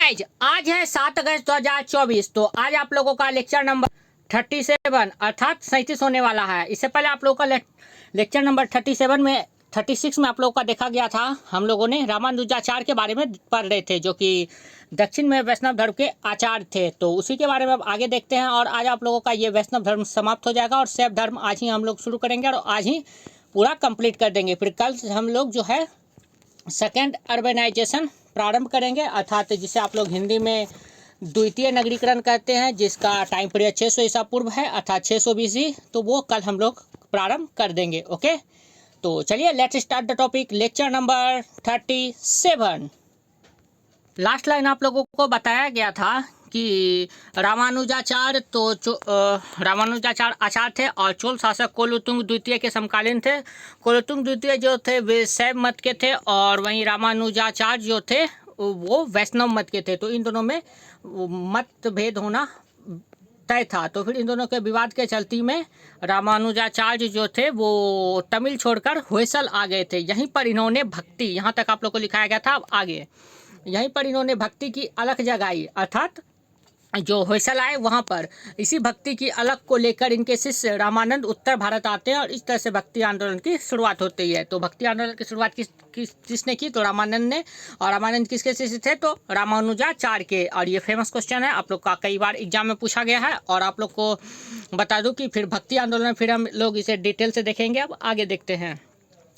आज है 7 अगस्त 2024। तो आज आप लोगों का लेक्चर नंबर 37 अर्थात 37 होने वाला है। इससे पहले आप लोगों का लेक्चर नंबर 36 में आप लोगों का देखा गया था। हम लोगों ने रामानुजाचार्य के बारे में पढ़ रहे थे, जो कि दक्षिण में वैष्णव धर्म के आचार्य थे। तो उसी के बारे में अब आगे देखते हैं। और आज आप लोगों का ये वैष्णव धर्म समाप्त हो जाएगा और शैव धर्म आज ही हम लोग शुरू करेंगे और आज ही पूरा कंप्लीट कर देंगे। फिर कल हम लोग जो है सेकेंड अर्बनाइजेशन प्रारंभ करेंगे, अर्थात जिसे आप लोग हिंदी में द्वितीय नगरीकरण कहते हैं, जिसका टाइम पीरियड 600 ईसा पूर्व है अर्थात 600 BC। तो वो कल हम लोग प्रारंभ कर देंगे। ओके, तो चलिए let's start the topic. Lecture number 37। Last line आप लोगों को बताया गया था कि रामानुजाचार्य रामानुजाचार्य आचार्य थे और चोल शासक कुलोत्तुंग द्वितीय के समकालीन थे। कुलोत्तुंग द्वितीय जो थे वे शैव मत के थे और वहीं रामानुजाचार्य जो थे वो वैष्णव मत के थे। तो इन दोनों में मतभेद होना तय था। तो फिर इन दोनों के विवाद के चलती में रामानुजाचार्य जो थे वो तमिल छोड़कर होयसल आ गए थे। यहीं पर इन्होंने भक्ति, यहाँ तक आप लोग को लिखाया गया था। अब आगे यहीं पर इन्होंने भक्ति की अलख जगाई, अर्थात जो होयसल आए वहाँ पर इसी भक्ति की अलख को लेकर इनके शिष्य रामानंद उत्तर भारत आते हैं और इस तरह से भक्ति आंदोलन की शुरुआत होती है। तो भक्ति आंदोलन की शुरुआत किसने की? तो रामानंद ने। और रामानंद किसके शिष्य थे? तो रामानुजाचार्य के। और ये फेमस क्वेश्चन है, आप लोग का कई बार एग्जाम में पूछा गया है। और आप लोग को बता दूं कि फिर भक्ति आंदोलन फिर हम लोग इसे डिटेल से देखेंगे। अब आगे देखते हैं।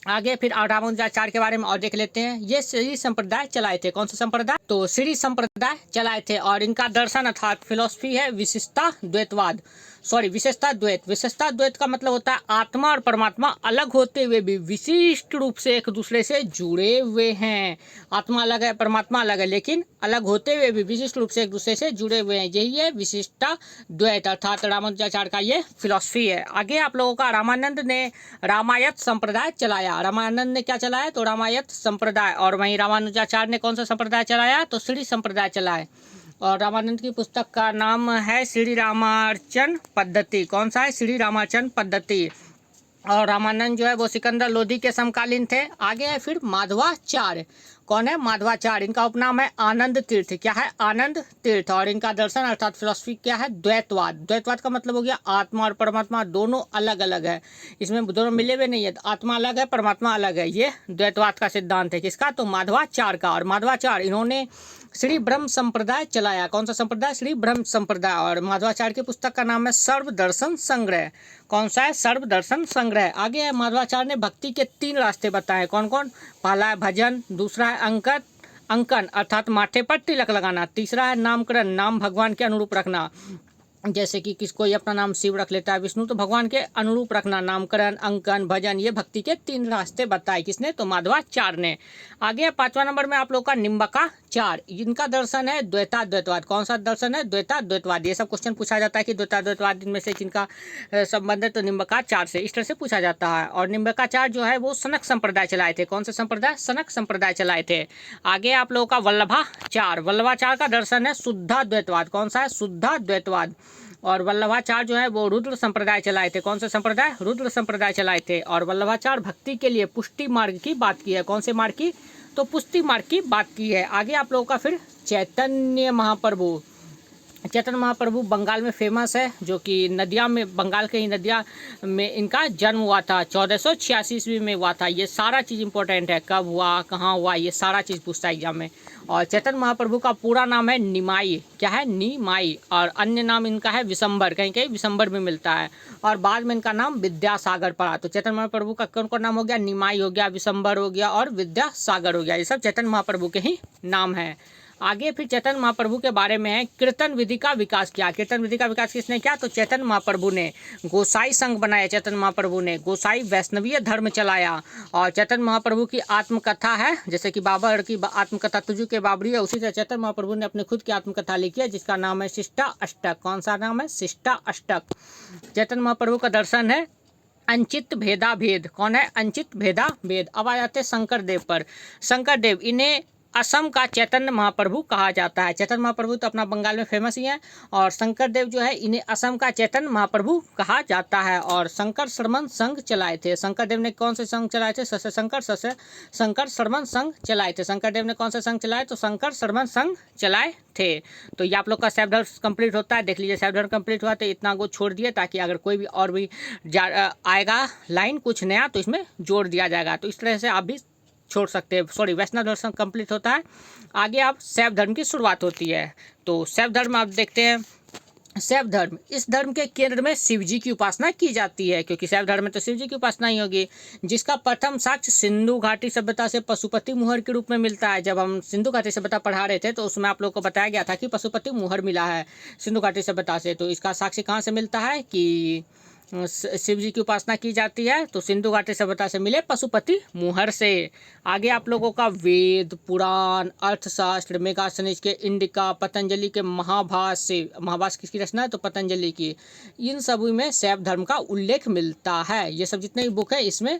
आगे फिर रामानुजाचार्य के बारे में और देख लेते हैं। ये श्री संप्रदाय चलाए थे। कौन सा संप्रदाय? तो श्री संप्रदाय चलाए थे। और इनका दर्शन अर्थात फिलॉसफी है विशेषता द्वैतवाद, विशेषता द्वैत। विशेषता द्वैत का मतलब होता है आत्मा और परमात्मा अलग होते हुए भी विशिष्ट रूप से एक दूसरे से जुड़े हुए हैं। आत्मा अलग है, परमात्मा अलग है, लेकिन अलग होते हुए भी विशिष्ट रूप से एक दूसरे से जुड़े हुए हैं। यही है विशिष्टा द्वैत, अर्थात रामानुजाचार्य का ये फिलॉसफी है। आगे आप लोगों का रामानंद ने रामायत संप्रदाय चलाया। रामानंद ने क्या चलाया? तो रामायत संप्रदाय। और वहीं रामानुजाचार्य ने कौन सा संप्रदाय चलाया? तो श्री संप्रदाय चलाए। और रामानंद की पुस्तक का नाम है श्री रामार्चन पद्धति। कौन सा है? श्री रामार्चन पद्धति। और रामानंद जो है वो सिकंदर लोधी के समकालीन थे। आगे है फिर माधवाचार्य। कौन है? माधवाचार्य। इनका उपनाम है आनंद तीर्थ। क्या है? आनंद तीर्थ। और इनका दर्शन अर्थात फिलॉसफी क्या है? द्वैतवाद। द्वैतवाद का मतलब हो गया आत्मा और परमात्मा दोनों अलग अलग है, इसमें दोनों मिले हुए नहीं है। आत्मा अलग है, परमात्मा अलग है। ये द्वैतवाद का सिद्धांत है। किसका? तो माधवाचार्य का। और माधवाचार्य इन्होंने श्री ब्रह्म संप्रदाय चलाया। कौन सा संप्रदाय? श्री ब्रह्म संप्रदाय। और माधवाचार्य की पुस्तक का नाम है सर्वदर्शन संग्रह। कौन सा है? सर्वदर्शन संग्रह। आगे है माधवाचार्य ने भक्ति के 3 रास्ते बताए। कौन कौन? पहला है भजन, दूसरा है अंकन अर्थात माथे पर तिलक लगाना, तीसरा है नामकरण, नाम भगवान के अनुरूप रखना। जैसे कि कोई अपना नाम शिव रख लेता है, विष्णु, तो भगवान के अनुरूप रखना। नामकरण, अंकन, भजन, ये भक्ति के 3 रास्ते बताए। किसने? तो माधवाचार्य ने। आगे 5वां नंबर में आप लोग का निम्बकाचार्य। इनका दर्शन है द्वैताद्वैतवाद। कौन सा दर्शन है? द्वैताद्वैतवाद। ये सब क्वेश्चन पूछा जाता है कि द्वैताद्वैतवाद इनमें से जिनका संबंध है तो निम्बकाचार्य से, इस तरह से पूछा जाता है। और निम्बकाचार्य जो है वो सनक संप्रदाय चलाए थे। कौन सा संप्रदाय? सनक संप्रदाय चलाए थे। आगे आप लोगों का वल्लभाचार्य। वल्लभाचार्य का दर्शन है शुद्धाद्वैतवाद। कौन सा है? शुद्धाद्वैतवाद। और वल्लभाचार्य जो है वो रुद्र संप्रदाय चलाए थे। कौन सा संप्रदाय? रुद्र संप्रदाय चलाए थे। और वल्लभाचार्य भक्ति के लिए पुष्टि मार्ग की बात की है। कौन से मार्ग की? तो पुष्टि मार्ग की बात की है। आगे आप लोगों का फिर चैतन्य महाप्रभु। चैतन्य महाप्रभु बंगाल में फेमस है, जो कि नदिया में, बंगाल के ही नदिया में इनका जन्म हुआ था। 1486 ईस्वी में हुआ था। ये सारा चीज़ इंपॉर्टेंट है, कब हुआ, कहाँ हुआ, ये सारा चीज़ पूछता है एग्जाम में। और चैतन्य महाप्रभु का पूरा नाम है निमाई। क्या है? निमाई। और अन्य नाम इनका है विशंबर, कहीं कहीं विशंबर भी मिलता है। और बाद में इनका नाम विद्यासागर पड़ा। तो चैतन्य महाप्रभु का कौन कौन नाम हो गया? निमाई हो गया, विशंबर हो गया और विद्यासागर हो गया। ये सब चैतन्य महाप्रभु के ही नाम है। आगे फिर चैतन्य महाप्रभु के बारे में है कीर्तन विधि का विकास किया। कीर्तन विधि का विकास किसने किया? तो चैतन्य महाप्रभु ने। गोसाई संघ बनाया चैतन्य महाप्रभु ने। गोसाई वैष्णवीय धर्म चलाया। और चैतन्य महाप्रभु की आत्मकथा है, जैसे कि बाबर की आत्मकथा तुझु के बाबरी है, उसी तरह चैतन्य महाप्रभु ने अपने खुद की आत्मकथा लिखी है, जिसका नाम है शिष्टा अष्टक। कौन सा नाम है? शिष्टा अष्टक। चैतन्य महाप्रभु का दर्शन है अंचित भेदा भेद। कौन है? अंचित भेदा भेद। अब आ जाते हैं शंकर देव पर। शंकर देव, इन्हें असम का चैतन्य महाप्रभु कहा जाता है। चैतन्य महाप्रभु तो अपना बंगाल में फेमस ही है, और शंकर देव जो है इन्हें असम का चैतन्य महाप्रभु कहा जाता है। और शंकर श्रमण संघ चलाए थे। शंकर देव ने कौन से संघ चलाए थे? ससे शंकर, ससे शंकर श्रमण संघ चलाए थे। शंकर देव ने कौन से संघ चलाए? तो शंकर श्रमण संघ चलाए थे। तो ये आप लोग का सेल्फ धर्म कंप्लीट होता है। देख लीजिए, सेल्फ धर्म कंप्लीट हुआ तो इतना को छोड़ दिए, ताकि अगर कोई भी और भी आएगा लाइन कुछ नया तो इसमें जोड़ दिया जाएगा। तो इस तरह से आप भी छोड़ सकते हैं। सॉरी, वैष्णव दर्शन कंप्लीट होता है। आगे आप शैव धर्म की शुरुआत होती है। तो शैव धर्म आप देखते हैं। शैव धर्म, इस धर्म के केंद्र में शिव जी की उपासना की जाती है, क्योंकि शैव धर्म में तो शिव जी की उपासना ही होगी, जिसका प्रथम साक्ष्य सिंधु घाटी सभ्यता से पशुपति मुहर के रूप में मिलता है। जब हम सिंधु घाटी सभ्यता पढ़ा रहे थे तो उसमें आप लोग को बताया गया था कि पशुपति मुहर मिला है सिंधु घाटी सभ्यता से। तो इसका साक्ष्य कहाँ से मिलता है कि शिव जी की उपासना की जाती है, तो सिंधु घाटी सभ्यता से मिले पशुपति मुहर से। आगे आप लोगों का वेद, पुराण, अर्थशास्त्र, मेगासनिज के इंडिका, पतंजलि के महाभाष्य, महाभाष्य किसकी रचना है? तो पतंजलि की। इन सभी में शैव धर्म का उल्लेख मिलता है। ये सब जितने भी बुक है इसमें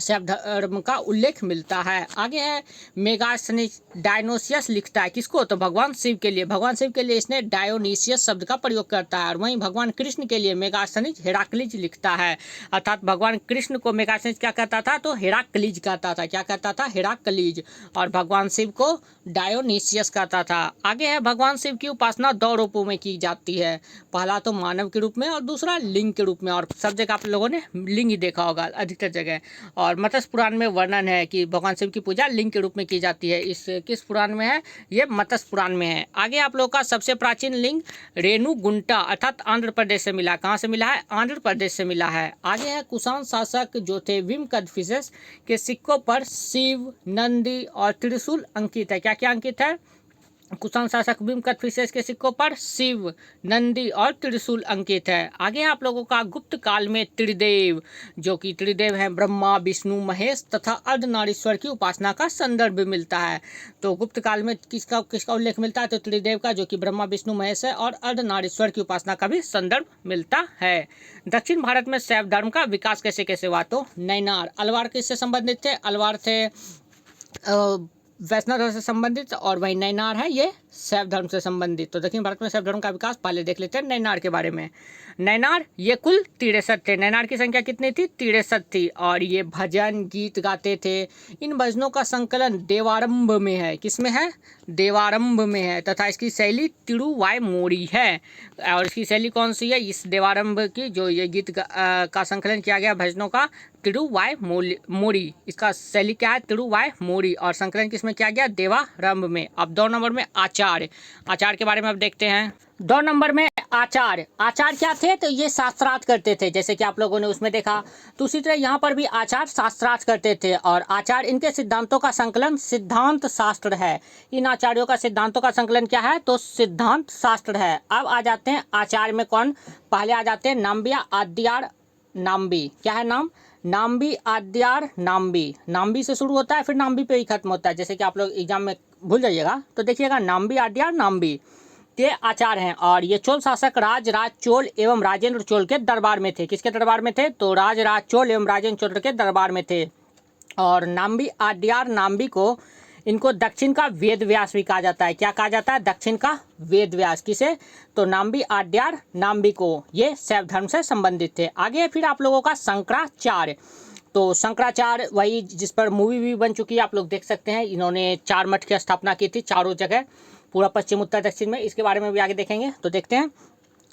शैव धर्म का उल्लेख मिलता है। आगे है मेगासनिज। डायोनिसियस लिखता है किसको? तो भगवान शिव के लिए। भगवान शिव के लिए इसने डायोनिसियस शब्द का प्रयोग करता है। और वहीं भगवान कृष्ण के लिए मेगासनिज हेराक्लीज लिखता है। अर्थात भगवान कृष्ण को मेगासनिज क्या कहता था? तो हेराक्लीज कहता था। क्या कहता था? हेराक्लीज। और भगवान शिव को डायोनिसियस कहता था। आगे है भगवान शिव की उपासना दो रूपों में की जाती है। पहला तो मानव के रूप में और दूसरा लिंग के रूप में। और सब जगह आप लोगों ने लिंग ही देखा होगा अधिकतर जगह। और मत्स्य पुराण में वर्णन है कि भगवान शिव की पूजा लिंग के रूप में की जाती है। इस किस पुराण में है? ये मत्स्य पुराण में है। आगे आप लोगों का सबसे प्राचीन लिंग रेणुगुंटा अर्थात आंध्र प्रदेश से मिला। कहाँ से मिला है? आंध्र प्रदेश से मिला है। आगे है कुषाण शासक जो थे विम कदफिसेस के सिक्कों पर शिव, नंदी और त्रिशूल अंकित है। क्या क्या अंकित है? कुषाण शासक विम कदफिसेस के सिक्कों पर शिव, नंदी और त्रिशूल अंकित है। आगे आप लोगों का गुप्त काल में त्रिदेव, जो कि त्रिदेव हैं ब्रह्मा, विष्णु, महेश तथा अर्धनारीश्वर की उपासना का संदर्भ मिलता है। तो गुप्त काल में किसका किसका उल्लेख मिलता है? तो त्रिदेव का, जो कि ब्रह्मा, विष्णु, महेश है, और अर्धनारीश्वर की उपासना का भी संदर्भ मिलता है। दक्षिण भारत में शैव धर्म का विकास कैसे कैसे हुआ? तो नैनार, अलवार किससे संबंधित थे? अलवार थे वैष्णव धर्म से संबंधित, और वही नैनार है ये शैव धर्म से संबंधित। तो दक्षिण भारत में शैव धर्म का विकास पहले देख लेते हैं नैनार के बारे में। नैनार ये कुल 63 थे। नैनार की संख्या कितनी थी? 63 थी। और ये भजन गीत गाते थे। इन भजनों का संकलन देवारंभ में है। किसमें है? देवारंभ में है। तथा इसकी शैली तिरुवाइमोरी है। और इसकी शैली कौन सी है? इस देवारंभ की जो ये गीत का संकलन किया गया भजनों का, तिरुवाइमोरी। इसका शैली क्या है? तिरुवाइमोरी। और संकलन किसमें किया गया? देवारंभ में। अब 2 नंबर में आचार्य। आचार्य के बारे में अब देखते हैं। 2 नंबर में आचार्य। आचार्य क्या थे? तो ये शास्त्रार्थ करते थे, जैसे कि आप लोगों ने उसमें देखा। तो उसी तरह यहाँ पर भी आचार्य शास्त्रार्थ करते थे। और आचार्य, इनके सिद्धांतों का संकलन सिद्धांत शास्त्र है। इन आचार्यों का सिद्धांतों का संकलन क्या है? तो सिद्धांत शास्त्र है। अब आ जाते हैं आचार्य में कौन? पहले आ जाते हैं नाम्बिया आद्यार नाम्बी। क्या है नाम? नाम्बी आद्यार नाम्बी। नाम्बी से शुरू होता है, फिर नाम्बी पे ही खत्म होता है। जैसे कि आप लोग एग्जाम में भूल जाइएगा तो देखिएगा, नाम्बी आद्यार नाम्बी के आचार्य हैं। और ये चोल शासक राज चोल एवं राजेंद्र चोल के दरबार में थे। किसके दरबार में थे? तो राज चोल एवं राजेंद्र चोल के दरबार में थे। और नाम्बी आद्यार नाम्बी को, इनको दक्षिण का वेद व्यास भी कहा जाता है। क्या कहा जाता है? दक्षिण का वेद व्यास। किसे? तो नाम्बी आद्यार नाम्बी को। ये शैव धर्म से संबंधित थे। आगे फिर आप लोगों का शंकराचार्य। तो शंकराचार्य वही जिस पर मूवी भी बन चुकी है, आप लोग देख सकते हैं। इन्होंने 4 मठ की स्थापना की थी चारों जगह, पूरा पश्चिम उत्तर दक्षिण में। इसके बारे में भी आगे देखेंगे। तो देखते हैं।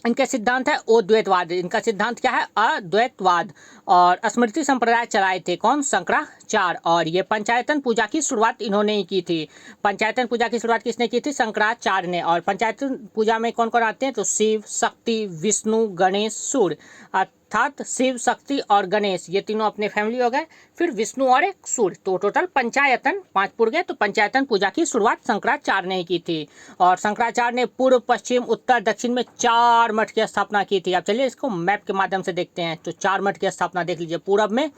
इनके सिद्धांत है अद्वैतवाद। इनका सिद्धांत क्या है? अद्वैतवाद। और स्मृति संप्रदाय चलाए थे कौन? शंकराचार्य। और ये पंचायतन पूजा की शुरुआत इन्होंने ही की थी। पंचायतन पूजा की शुरुआत किसने की थी? शंकराचार्य ने। और पंचायतन पूजा में कौन कौन आते हैं? तो शिव, शक्ति, विष्णु, गणेश, सूर्य। अर्थात शिव, शक्ति और गणेश, ये तीनों अपने फैमिली हो गए। फिर विष्णु और एक सूर्य। तो टोटल पंचायतन 5 पुर गए। तो पंचायतन पूजा की शुरुआत शंकराचार्य ने की थी। और शंकराचार्य ने पूर्व, पश्चिम, उत्तर, दक्षिण में 4 मठ की स्थापना की थी। अब चलिए इसको मैप के माध्यम से देखते हैं। तो 4 मठ की स्थापना देख लीजिए। पूरब में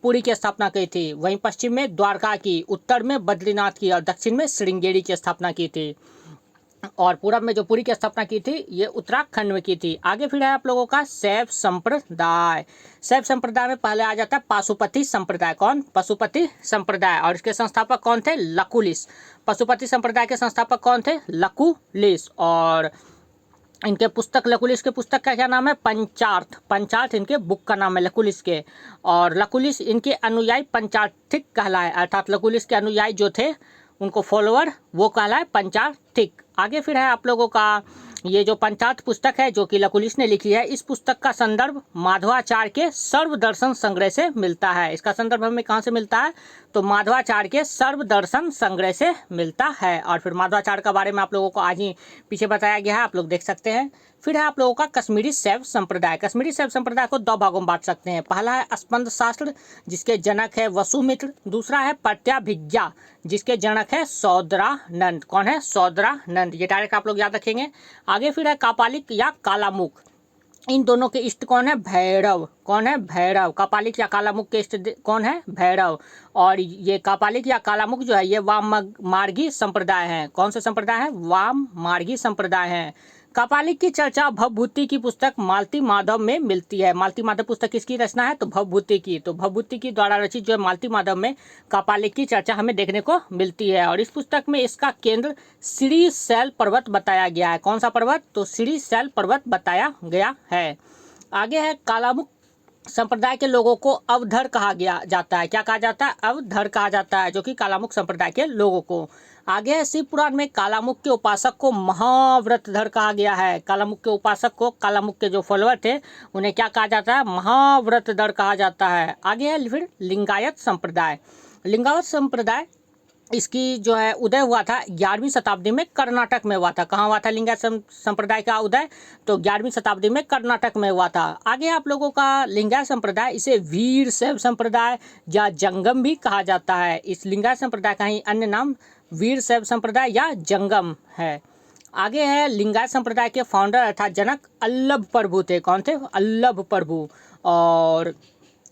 पुरी की स्थापना की थी, वहीं पश्चिम में द्वारका की, उत्तर में बद्रीनाथ की और दक्षिण में श्रृंगेरी की स्थापना की थी। और पूरब में जो पुरी की स्थापना की थी ये उत्तराखंड में की थी। आगे फिर है आप लोगों का शैव संप्रदाय। शैव संप्रदाय में पहले आ जाता है पाशुपति संप्रदाय। कौन? पशुपति संप्रदाय। और इसके संस्थापक कौन थे? लकुलिश। पशुपति संप्रदाय के संस्थापक कौन थे? लकुलिश। और इनके पुस्तक, लकुलिश के पुस्तक का क्या नाम है? पंचार्थ। पंचार्थ इनके बुक का नाम है लकुलिश के। और लकुलिश इनके अनुयायी पंचार्थिक कहलाए, अर्थात लकुलिश के अनुयायी जो थे उनको फॉलोअर वो कहलाए पंचार्थिक। आगे फिर है आप लोगों का ये जो पंचार्थ पुस्तक है जो कि लकुलिश ने लिखी है, इस पुस्तक का संदर्भ माधवाचार्य के सर्वदर्शन संग्रह से मिलता है। इसका संदर्भ हमें कहाँ से मिलता है? तो माधवाचार्य के सर्वदर्शन संग्रह से मिलता है। और फिर माधवाचार्य के बारे में आप लोगों को आज ही पीछे बताया गया है, आप लोग देख सकते हैं। फिर है आप लोगों का कश्मीरी शैव संप्रदाय। कश्मीरी शैव संप्रदाय को दो भागों में बांट सकते हैं। पहला है स्पंद शास्त्र जिसके जनक है वसुमित्र। दूसरा है प्रत्याभिज्ञा जिसके जनक है सौदरानंद। कौन है? सौदरानंद। ये डायरेक्ट आप लोग याद रखेंगे। आगे फिर है कापालिक या कालामुख। इन दोनों के इष्ट कौन है? भैरव। कौन है? भैरव। कापालिक या कालामुख के इष्ट कौन है? भैरव। और ये कापालिक या कालामुख जो है ये वाम मार्गी संप्रदाय है। कौन से संप्रदाय है? वाम मार्गी संप्रदाय है। कापालिक की चर्चा भवभूति की पुस्तक मालती माधव में मिलती है। मालती माधव पुस्तक किसकी रचना है? तो भवभूति की। तो भवभूति की द्वारा रचित जो है मालती माधव में कापालिक की चर्चा हमें देखने को मिलती है। और इस पुस्तक में इसका केंद्र श्रीशैल पर्वत बताया गया है। कौन सा पर्वत? तो श्रीशैल पर्वत बताया गया है। आगे है कालामुख संप्रदाय के लोगों को अवधर कहा गया जाता है। क्या कहा जाता है? अवधर कहा जाता है, जो कि कालामुख संप्रदाय के लोगों को। आगे है शिव पुराण में कालामुख के उपासक को महाव्रतधर कहा गया है। कालामुख के उपासक को, कालामुख के जो फॉलोअर थे उन्हें क्या कहा जाता है? महाव्रतधर कहा जाता है। आगे है फिर लिंगायत संप्रदाय। लिंगायत संप्रदाय इसकी जो है उदय हुआ था 11वीं शताब्दी में कर्नाटक में हुआ था। कहाँ हुआ था लिंगायत संप्रदाय का उदय? तो 11वीं शताब्दी में कर्नाटक में हुआ था। आगे आप लोगों का लिंगायत संप्रदाय, इसे वीर शैव संप्रदाय या जंगम भी कहा जाता है। इस लिंगायत संप्रदाय का ही अन्य नाम वीर शैव संप्रदाय या जंगम है। आगे है लिंगायत संप्रदाय के फाउंडर अर्थात जनक अल्लभ प्रभु थे। कौन थे? अल्लभ प्रभु। और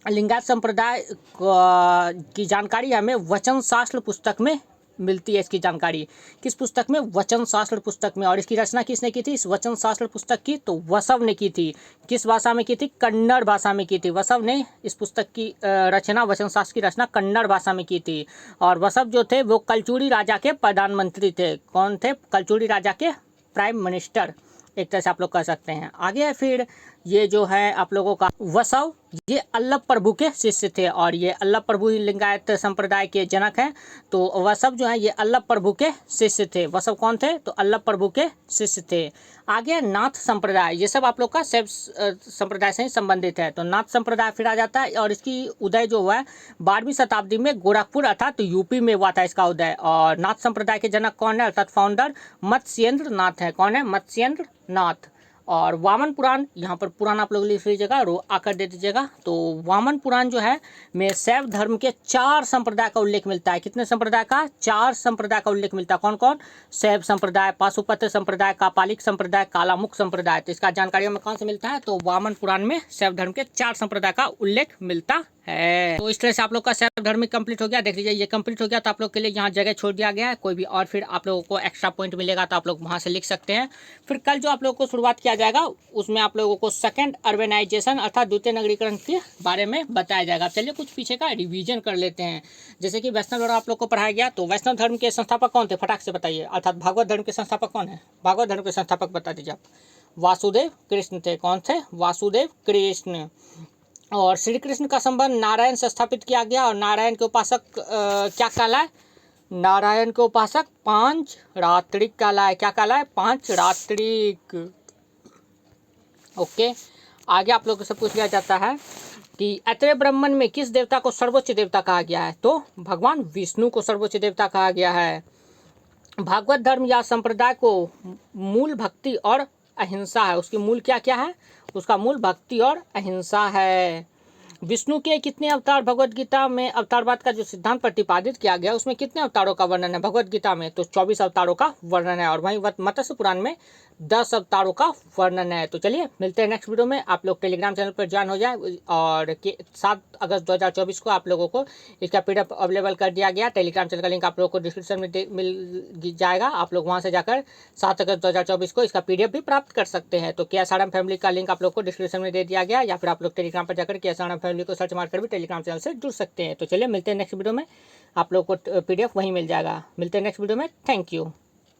लिंगायत संप्रदाय की जानकारी हमें वचन शास्त्र पुस्तक में मिलती है। इसकी जानकारी किस पुस्तक में? वचन शास्त्र पुस्तक में। और इसकी रचना किसने की थी इस वचन शास्त्र पुस्तक की? तो वसव ने की थी। किस भाषा में की थी? कन्नड़ भाषा में की थी। वसव ने इस पुस्तक की रचना, वचन शास्त्र की रचना कन्नड़ भाषा में की थी। और वसव जो थे वो कलचुरी राजा के प्रधानमंत्री थे। कौन थे? कलचुरी राजा के प्राइम मिनिस्टर, एक तरह से आप लोग कह सकते हैं। आगे है फिर ये जो है आप लोगों का वसव, ये अल्लभ प्रभु के शिष्य थे। और ये अल्लभ प्रभु ही लिंगायत संप्रदाय के जनक हैं। तो वसव जो है ये अल्लभ प्रभु के शिष्य थे। वसव कौन थे? तो अल्लभ प्रभु के शिष्य थे। आगे नाथ संप्रदाय, ये सब आप लोग का शैव संप्रदाय से ही संबंधित है। तो नाथ संप्रदाय फिर आ जाता है। और इसकी उदय जो हुआ है 12वीं शताब्दी में गोरखपुर अर्थात यूपी में हुआ था इसका उदय। और नाथ संप्रदाय के जनक कौन है अर्थात फाउंडर मत्स्येंद्र नाथ है। कौन है? मत्स्येंद्र नाथ। और वामन पुराण, यहाँ पर पुराण आप लोग लिख लीजिएगा, रो आकर दे दीजिएगा। तो वामन पुराण जो है में शैव धर्म के 4 संप्रदाय का उल्लेख मिलता है। कितने संप्रदाय का? 4 संप्रदाय का उल्लेख मिलता है। कौन कौन? शैव संप्रदाय, पाशुपत संप्रदाय, कापालिक संप्रदाय, कालामुख संप्रदाय। तो इसका जानकारी हमें कौन से मिलता है? तो वामन पुराण में शैव धर्म के 4 संप्रदाय का उल्लेख मिलता है। तो इस तरह से आप लोग का शैव धर्म कंप्लीट हो गया। देख लीजिए ये कंप्लीट हो गया। तो आप लोग के लिए यहाँ जगह छोड़ दिया गया है। कोई भी और फिर आप लोगों को एक्स्ट्रा पॉइंट मिलेगा तो आप लोग वहाँ से लिख सकते हैं। फिर कल जो आप लोगों को शुरुआत किया जाएगा उसमें आप लोगों को सेकंड अर्बेनाइजेशन अर्थात द्वितीय नगरीकरण के बारे में बताया जाएगा। चलिए कुछ पीछे का रिवीजन कर लेते हैं। जैसे कि वैष्णव धर्म आप लोग को पढ़ाया गया, तो वैष्णव धर्म के संस्थापक कौन थे? फटाक से बताइए। अर्थात भागवत धर्म के संस्थापक कौन है? भागवत धर्म के संस्थापक बता दीजिए आप। वासुदेव कृष्ण थे। कौन थे? वासुदेव कृष्ण। और श्री कृष्ण का संबंध नारायण से स्थापित किया गया। और नारायण के उपासक क्या कहलाए? नारायण के उपासक 5 रात्रिक कहलाए। क्या कहलाए? 5 रात्रिक। ओके। आगे आप लोगों से पूछ लिया जाता है कि अत्रेय ब्राह्मण में किस देवता को सर्वोच्च देवता कहा गया है? तो भगवान विष्णु को सर्वोच्च देवता कहा गया है। भागवत धर्म या संप्रदाय को मूल भक्ति और अहिंसा है। उसकी मूल क्या क्या है? उसका मूल भक्ति और अहिंसा है। विष्णु के कितने अवतार भगवत गीता में अवतारवाद का जो सिद्धांत प्रतिपादित किया गया उसमें कितने अवतारों का वर्णन है भगवत गीता में? तो 24 अवतारों का वर्णन है। और वहीं मत्स्य पुराण में 10 अवतारों का वर्णन है। तो चलिए मिलते हैं नेक्स्ट वीडियो में। आप लोग टेलीग्राम चैनल पर ज्वाइन हो जाए और 7 अगस्त 2024 को आप लोगों को इसका PDF अवेलेबल कर दिया गया। टेलीग्राम चैनल का लिंक आप लोगों को डिस्क्रिप्शन में मिल जाएगा। आप लोग वहाँ से जाकर 7 अगस्त 2024 को इसका PDF भी प्राप्त कर सकते हैं। तो KSRM फैमिली का लिंक आप लोग को डिस्क्रिप्शन में दे दिया गया, या फिर आप लोग टेलीग्राम पर जाकर KSRM फैमिली को सर्च मारकर भी टेलीग्राम चैनल से जुड़ सकते हैं। तो चलिए मिलते हैं नेक्स्ट वीडियो में। आप लोग को PDF वहीं मिल जाएगा। मिलते हैं नेक्स्ट वीडियो में। Thank you.